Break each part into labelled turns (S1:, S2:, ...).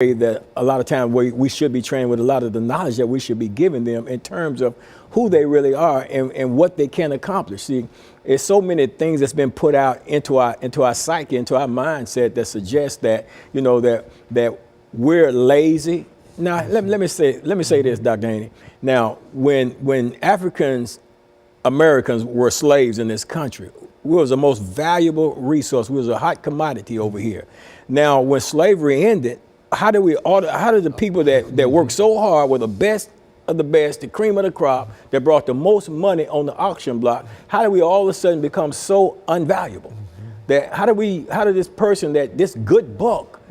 S1: that a lot of times we should be trained with a lot of the knowledge that we should be giving them in terms of who they really are and what they can accomplish. See, there's so many things that's been put out into our psyche, into our mindset that suggests that, you know, that we're lazy. Now, let me say this, Dr. Haney. Now, when Americans were slaves in this country, we was the most valuable resource. We was a hot commodity over here. Now, when slavery ended, how did the people that worked so hard were the best of the best, the cream of the crop, that brought the most money on the auction block, how did we all of a sudden become so unvaluable? That how did this person, this good buck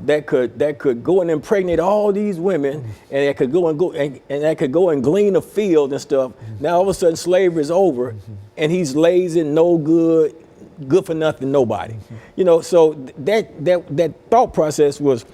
S1: that could go and impregnate all these women and that could go and glean a field and stuff, now all of a sudden slavery is over and he's lazy, no good for nothing, nobody. You know, so that thought process was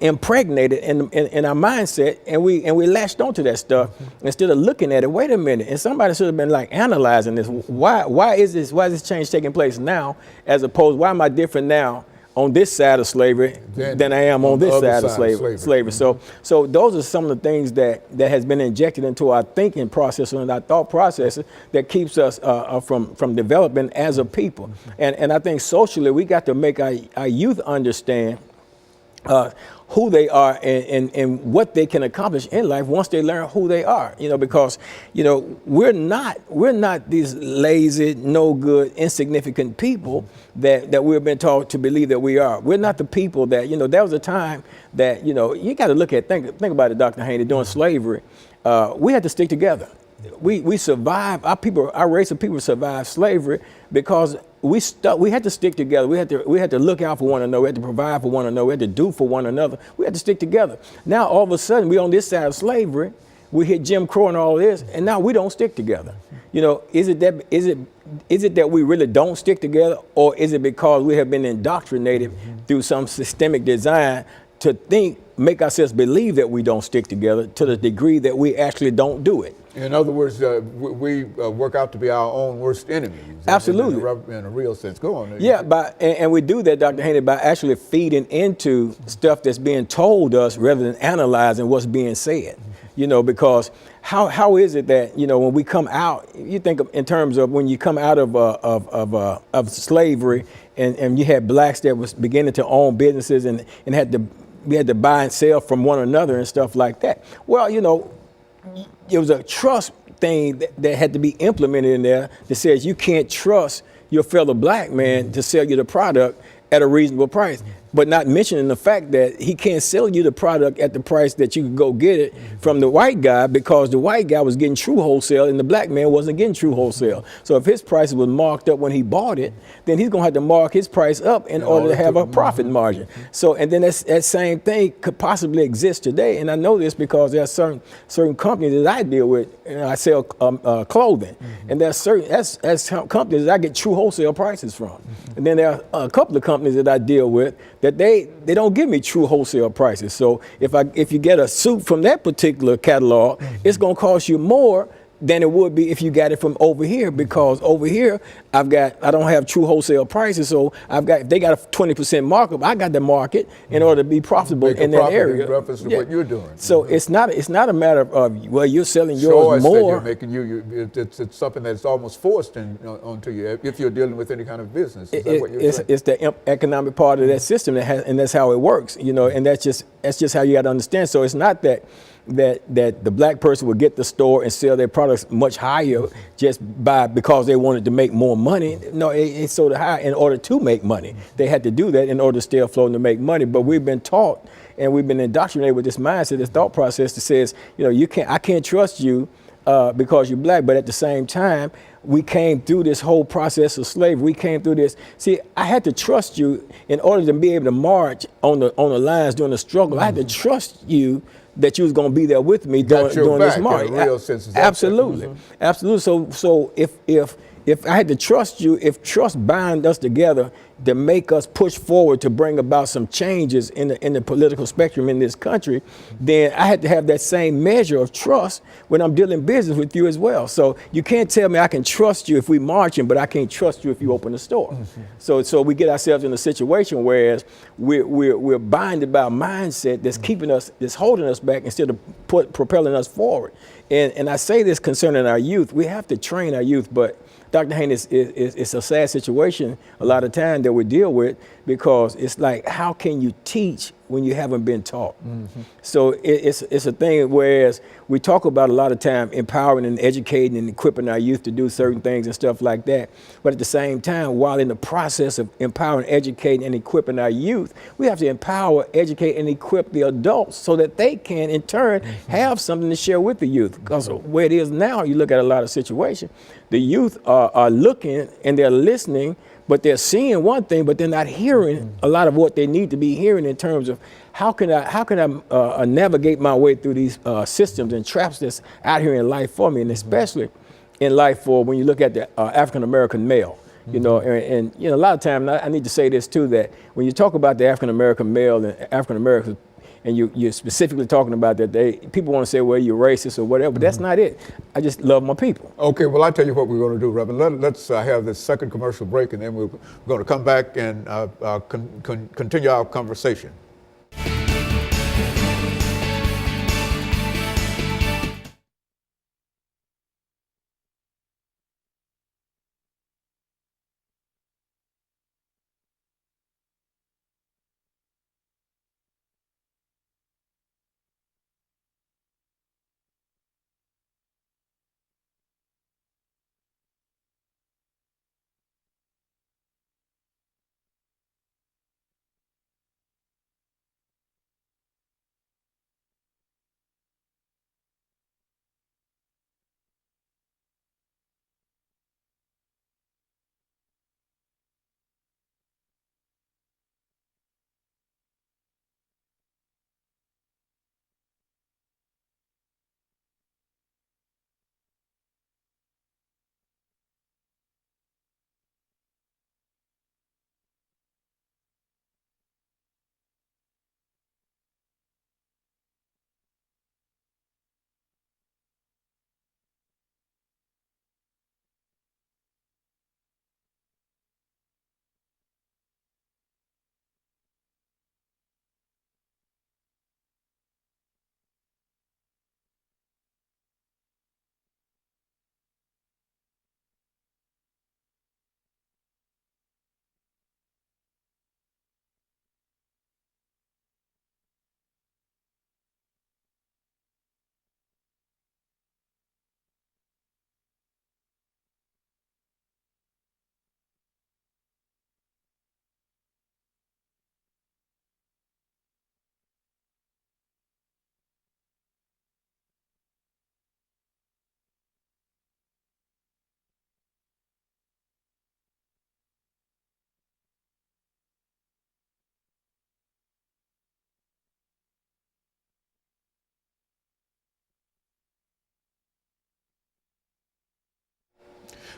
S1: impregnated in our mindset, and we latched onto that stuff instead of looking at it. Wait a minute, and somebody should have been like analyzing this. Why is this change taking place now, as opposed, why am I different now on this side of slavery than I am on this side of slavery? So those are some of the things that has been injected into our thinking process and our thought processes that keeps us from developing as a people. And I think socially we got to make our youth understand who they are and what they can accomplish in life once they learn who they are, you know, because, you know, we're not these lazy, no good, insignificant people that we've been taught to believe that we are. We're not the people that, you know, there was a time that, you know, you got to think about it, Dr. Haney, during slavery, we had to stick together. We survived, our race of people survived slavery because we had to stick together. We had to look out for one another. We had to provide for one another. We had to do for one another. We had to stick together. Now all of a sudden we on this side of slavery, we hit Jim Crow and all this, and now we don't stick together. You know, is it that we really don't stick together, or is it because we have been indoctrinated through some systemic design to make ourselves believe that we don't stick together to the degree that we actually don't do it?
S2: In other words, we work out to be our own worst enemies.
S1: Absolutely.
S2: In a real sense. Go on.
S1: Yeah, and we do that, Dr. Haney, by actually feeding into stuff that's being told us rather than analyzing what's being said. You know, because how is it that, you know, when we come out, you think in terms of when you come out of slavery and you had blacks that was beginning to own businesses and we had to buy and sell from one another and stuff like that. Well, you know, it was a trust thing that had to be implemented in there that says you can't trust your fellow black man to sell you the product at a reasonable price, but not mentioning the fact that he can't sell you the product at the price that you can go get it from the white guy, because the white guy was getting true wholesale and the black man wasn't getting true wholesale. So if his price was marked up when he bought it, then he's gonna have to mark his price up in order to have a profit margin. So, and then that same thing could possibly exist today. And I know this because there are certain companies that I deal with, and I sell clothing, and there's that's companies that I get true wholesale prices from. And then there are a couple of companies that I deal with that they don't give me true wholesale prices. So if you get a suit from that particular catalog, it's gonna cost you more than it would be if you got it from over here, because over here I don't have true wholesale prices, so if they got a 20% markup, I got to market in order to be profitable in that area.
S2: In reference to what you're doing.
S1: So it's not a matter of, well, you're selling yours more.
S2: That you're making it's something that's almost forced onto you if you're dealing with any kind of business. Is that what you're saying? It's
S1: the economic part of that system and that's how it works, you know, and that's just how you got to understand. So it's not that the black person would get the store and sell their products much higher just because they wanted to make more money. No, it's so high in order to make money. They had to do that in order to stay afloat and to make money. But we've been taught and we've been indoctrinated with this mindset, this thought process that says, you know, I can't trust you because you're black. But at the same time, we came through this whole process of slavery. We came through this. See, I had to trust you in order to be able to march on the lines during the struggle. I had to trust you that you was going to be there with me during this march.
S2: In a real sense.
S1: Absolutely, absolutely. So if I had to trust you, if trust bind us together to make us push forward to bring about some changes in the political spectrum in this country, then I had to have that same measure of trust when I'm dealing business with you as well. So you can't tell me I can trust you if we marching, but I can't trust you if you open the store. So we get ourselves in a situation whereas we're binded by a mindset that's keeping us, that's holding us back instead of propelling us forward. And I say this concerning our youth. We have to train our youth, but Dr. Haney, it's a sad situation a lot of time that we deal with, because it's like, how can you teach when you haven't been taught? So it's a thing, whereas we talk about a lot of time empowering and educating and equipping our youth to do certain things and stuff like that. But at the same time, while in the process of empowering, educating, and equipping our youth, we have to empower, educate, and equip the adults so that they can, in turn, have something to share with the youth. Because where it is now, you look at a lot of situations, the youth are looking and they're listening, but they're seeing one thing, but they're not hearing a lot of what they need to be hearing in terms of how can I navigate my way through these systems and traps that's out here in life for me, and especially in life for when you look at the African American male. You know, and you know, a lot of times I need to say this too, that when you talk about the African American male and African Americans, and you're specifically talking about that, people want to say, well, you're racist or whatever, but that's not it. I just love my people.
S2: Okay, well, I'll tell you what we're going to do, Reverend. Let's have this second commercial break, and then we're going to come back and continue our conversation.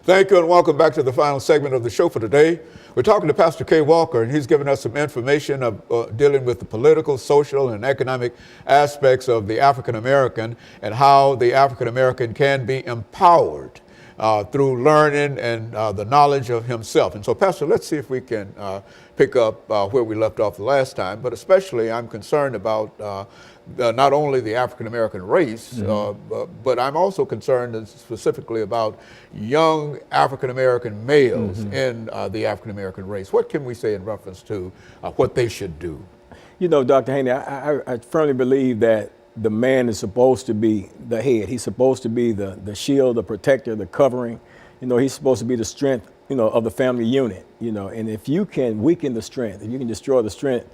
S2: Thank you and welcome back to the final segment of the show for today. We're talking to Pastor K. Walker, and he's given us some information of dealing with the political, social, and economic aspects of the African American and how the African American can be empowered through learning and the knowledge of himself. And so, Pastor, let's see if we can pick up where we left off the last time, but especially I'm concerned about not only the African American race, but I'm also concerned specifically about young African American males in the African American race. What can we say in reference to what they should do?
S1: You know, Dr. Haney, I firmly believe that the man is supposed to be the head. He's supposed to be the shield, the protector, the covering. You know, he's supposed to be the strength, you know, of the family unit, you know, and if you can weaken the strength, if you can destroy the strength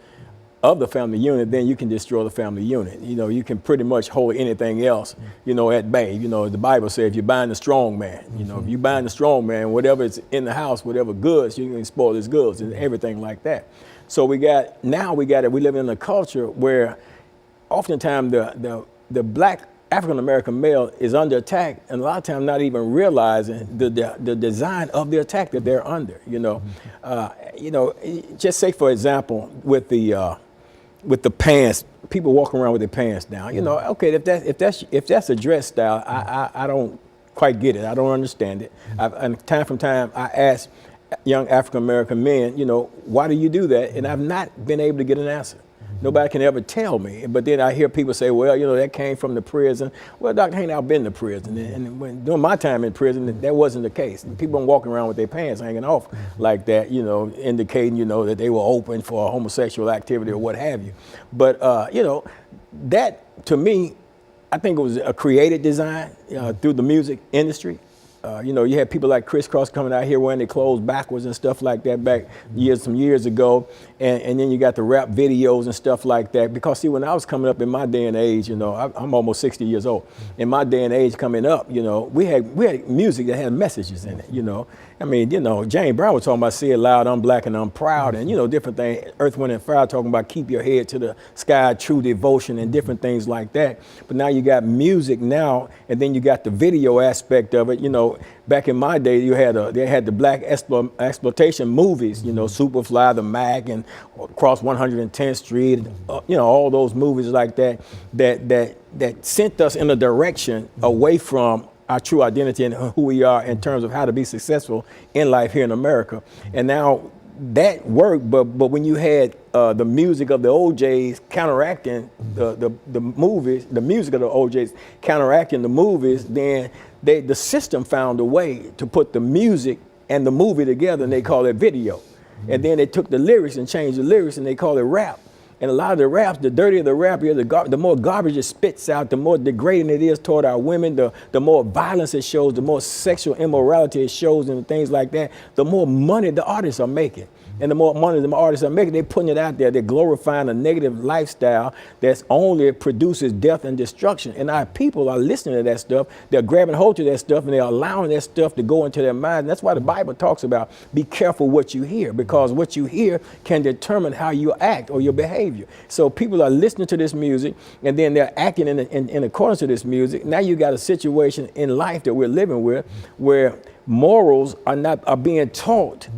S1: of the family unit, then you can destroy the family unit. You know, you can pretty much hold anything else, you know, at bay. You know, the Bible says if you bind the strong man, you know, if you bind the strong man, whatever is in the house, whatever goods, you can spoil his goods and everything like that. So we live in a culture where oftentimes the black African-American male is under attack, and a lot of times not even realizing the design of the attack that they're under, just say, for example, with the pants, people walking around with their pants down, okay, if that's a dress style, I don't quite get it. I don't understand it. And time from time, I ask young African-American men, why do you do that? And I've not been able to get an answer. Nobody can ever tell me. But then I hear people say, well, that came from the prison. Well, Dr. Haney, I've been to prison. And during my time in prison, that wasn't the case. People weren't walking around with their pants hanging off like that, indicating, that they were open for homosexual activity or what have you. But, that, to me, I think it was a creative design through the music industry. You had people like Criss Cross coming out here wearing their clothes backwards and stuff like that back some years ago. And then you got the rap videos and stuff like that. Because, see, when I was coming up in my day and age, I'm almost 60 years old. In my day and age coming up, we had music that had messages in it, I mean, James Brown was talking about "Say It Loud, I'm Black and I'm Proud," and, different things. Earth, Wind and Fire talking about "Keep Your Head to the Sky, True Devotion," and different things like that. But now you got music now, and then you got the video aspect of it. Back in my day, they had the black exploitation movies, Superfly, The Mac, and Across 110th Street, all those movies like that sent us in a direction away from our true identity and who we are in terms of how to be successful in life here in America. And now that worked, but when you had the music of the OJs counteracting the movies, the music of the OJs counteracting the movies, then the system found a way to put the music and the movie together, and they call it video. And then they took the lyrics and changed the lyrics, and they call it rap. And a lot of the raps, the dirtier the rap is, the more garbage it spits out, the more degrading it is toward our women, the more violence it shows, the more sexual immorality it shows and things like that, the more money the artists are making. And the more money the artists are making, they're putting it out there. They're glorifying a negative lifestyle that's only produces death and destruction. And our people are listening to that stuff. They're grabbing hold to that stuff, and they're allowing that stuff to go into their minds. And that's why the Bible talks about be careful what you hear, because what you hear can determine how you act or your behavior. So people are listening to this music, and then they're acting in accordance to this music. Now you got a situation in life that we're living with where morals are being taught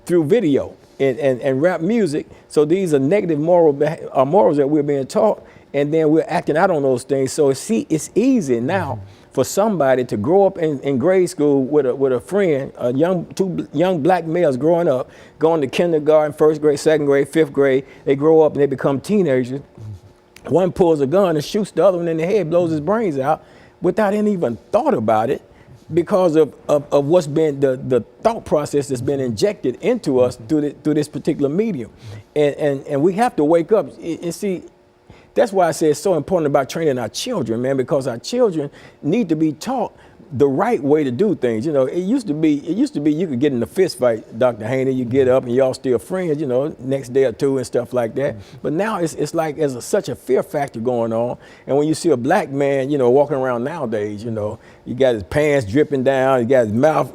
S1: through video and rap music. So these are negative morals that we're being taught, and then we're acting out on those things. So it's easy now for somebody to grow up in grade school with a friend, two young black males growing up, going to kindergarten, first grade, second grade, fifth grade. They grow up and they become teenagers. One pulls a gun and shoots the other one in the head, blows his brains out without any even thought about it, because of what's been the thought process that's been injected into us through this particular medium. And we have to wake up and see. That's why I say it's so important about training our children, man, because our children need to be taught the right way to do things. It used to be you could get in a fist fight, Dr. Haney, you get up and y'all still friends, next day or two and stuff like that. But now it's like there's such a fear factor going on. And when you see a black man, walking around nowadays, you got his pants dripping down, you got his mouth,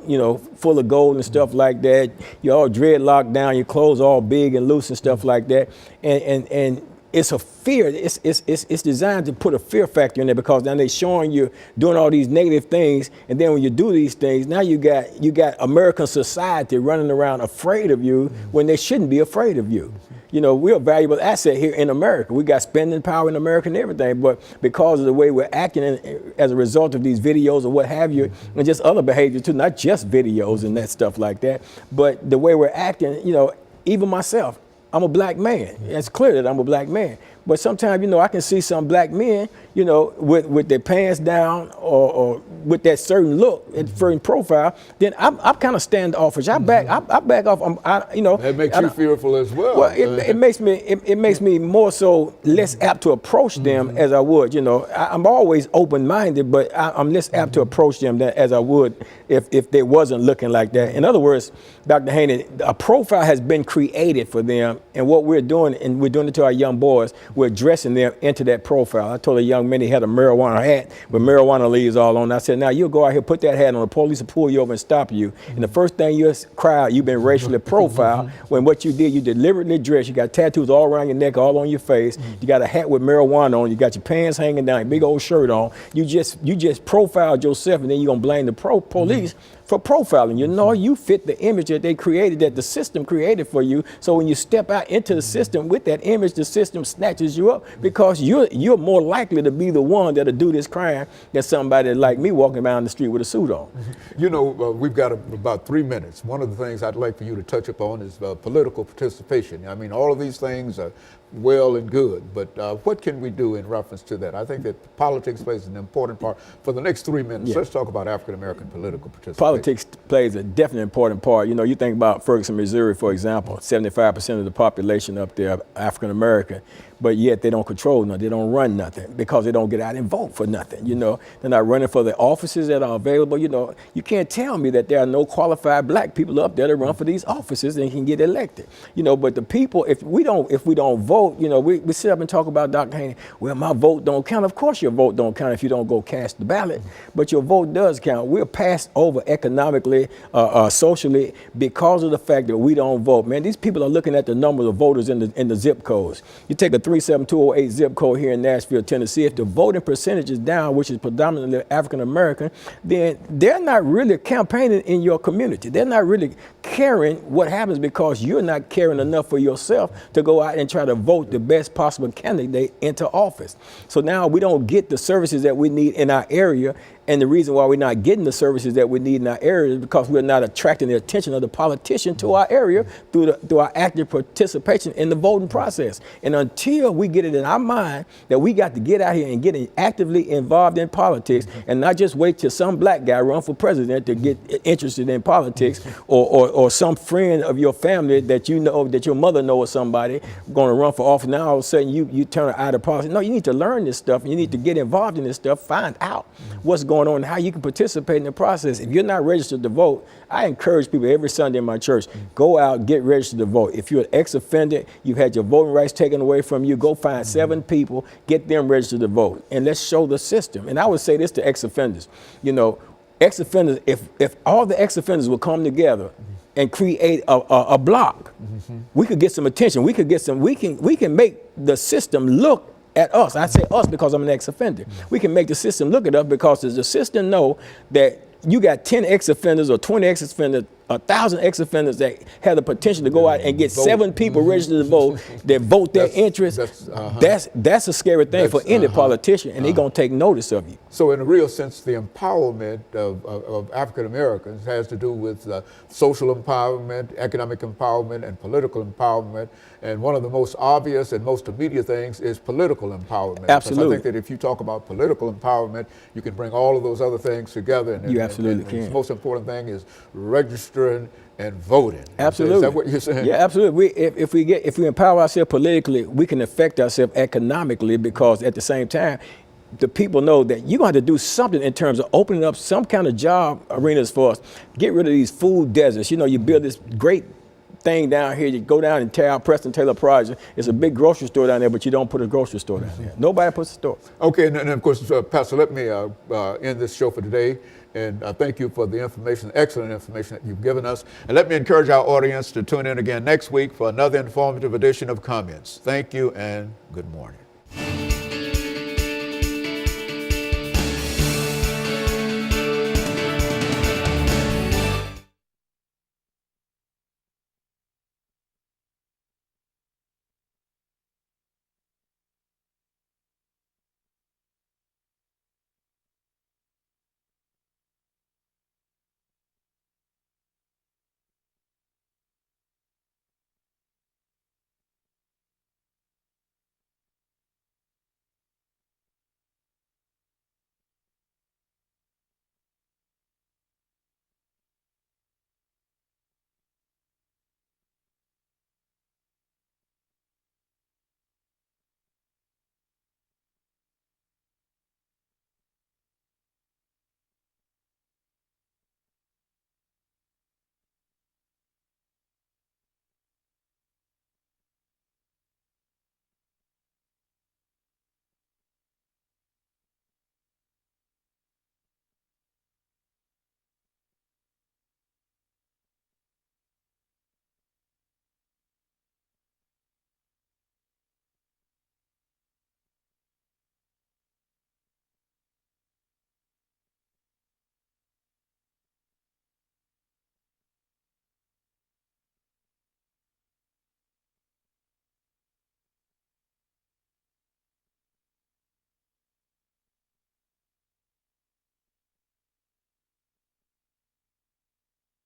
S1: full of gold and stuff like that. You're all dreadlocked down, your clothes all big and loose and stuff like that. And it's a fear. It's designed to put a fear factor in there, because now they're showing you doing all these negative things, and then when you do these things, now you got American society running around afraid of you when they shouldn't be afraid of you. We're a valuable asset here in America. We got spending power in America and everything, but because of the way we're acting as a result of these videos or what have you, and just other behavior too, not just videos and that stuff like that, but the way we're acting, even myself, I'm a black man. It's clear that I'm a black man. But sometimes, I can see some black men, with their pants down or with that certain look, a certain profile. Then I'm kind of standoffish. I back off.
S2: That makes you fearful as well.
S1: Well, it makes me more so less apt to approach them as I would. I'm always open-minded, but I'm less apt to approach them as I would if they wasn't looking like that. In other words, Dr. Haney, a profile has been created for them, and what we're doing, and we're doing it to our young boys, we're dressing them into that profile. I told a young man he had a marijuana hat with marijuana leaves all on. I said, now you'll go out here, put that hat on, the police will pull you over and stop you. And the first thing you'll cry out, you've been racially profiled, when what you did, you deliberately dressed, you got tattoos all around your neck, all on your face, you got a hat with marijuana on, you got your pants hanging down, big old shirt on. You just profiled yourself, and then you're gonna blame the police for profiling. You know, you fit the image that they created, that the system created for you. So when you step out into the system with that image, the system snatches you up, because you're more likely to be the one that'll do this crime than somebody like me walking down the street with a suit on.
S2: You know, we've got about 3 minutes. One of the things I'd like for you to touch upon is political participation. I mean, all of these things are well and good, but what can we do in reference to that? I think that politics plays an important part. For the next 3 minutes, let's talk about African-American political participation.
S1: Politics plays a definitely important part. You know, you think about Ferguson, Missouri, for example, 75% of the population up there are African-American, but yet they don't control nothing, they don't run nothing, because they don't get out and vote for nothing. You know, they're not running for the offices that are available. You know, you can't tell me that there are no qualified black people up there that run for these offices and can get elected. You know, but the people, if we don't vote, you know, we sit up and talk about Dr. Haney, well, my vote don't count. Of course your vote don't count if you don't go cast the ballot, but your vote does count. We're passed over economically, socially, because of the fact that we don't vote. Man, these people are looking at the number of voters in the zip codes. You take a 37208 zip code here in Nashville, Tennessee. If the voting percentage is down, which is predominantly African American, then they're not really campaigning in your community. They're not really caring what happens, because you're not caring enough for yourself to go out and try to vote the best possible candidate into office. So now we don't get the services that we need in our area. And the reason why we're not getting the services that we need in our area is because we're not attracting the attention of the politician to our area through our active participation in the voting process. And until we get it in our mind that we got to get out here and get actively involved in politics, and not just wait till some black guy run for president to get interested in politics, or some friend of your family that you know, that your mother knows somebody going to run for office. Now all of a sudden you turn out of politics. No, you need to learn this stuff. You need to get involved in this stuff, find out what's going on and how you can participate in the process. If you're not registered to vote, I encourage people every Sunday in my church, go out, get registered to vote. If you're an ex-offender, you've had your voting rights taken away from you, go find 7 people, get them registered to vote, and let's show the system. And I would say this to ex-offenders, you know, ex-offenders, if all the ex-offenders will come together and create a block, we could get some attention. We can make the system look at us. I say us because I'm an ex-offender. We can make the system look at us, because does the system know that you got 10 ex-offenders or 20 ex-offenders, 1,000 ex-offenders that have the potential to go out and get 7 people registered to vote that vote their interest. That's a scary thing for any politician, and they're going to take notice of you.
S2: So in a real sense, the empowerment of African Americans has to do with social empowerment, economic empowerment, and political empowerment. And one of the most obvious and most immediate things is political empowerment.
S1: Absolutely.
S2: Because I think that if you talk about political empowerment, you can bring all of those other things together. And
S1: you absolutely can.
S2: The most important thing is registering and voting.
S1: Absolutely.
S2: Is that what you're saying?
S1: Yeah, absolutely. If we empower ourselves politically, we can affect ourselves economically, because at the same time, the people know that you're going to have to do something in terms of opening up some kind of job arenas for us. Get rid of these food deserts. You know, you build this great thing down here, you go down and tear out Preston Taylor Project. It's a big grocery store down there, but you don't put a grocery store down there. Nobody puts a store.
S2: Okay, and of course, Pastor, let me end this show for today. And thank you for the information, excellent information that you've given us. And let me encourage our audience to tune in again next week for another informative edition of Comments. Thank you and good morning.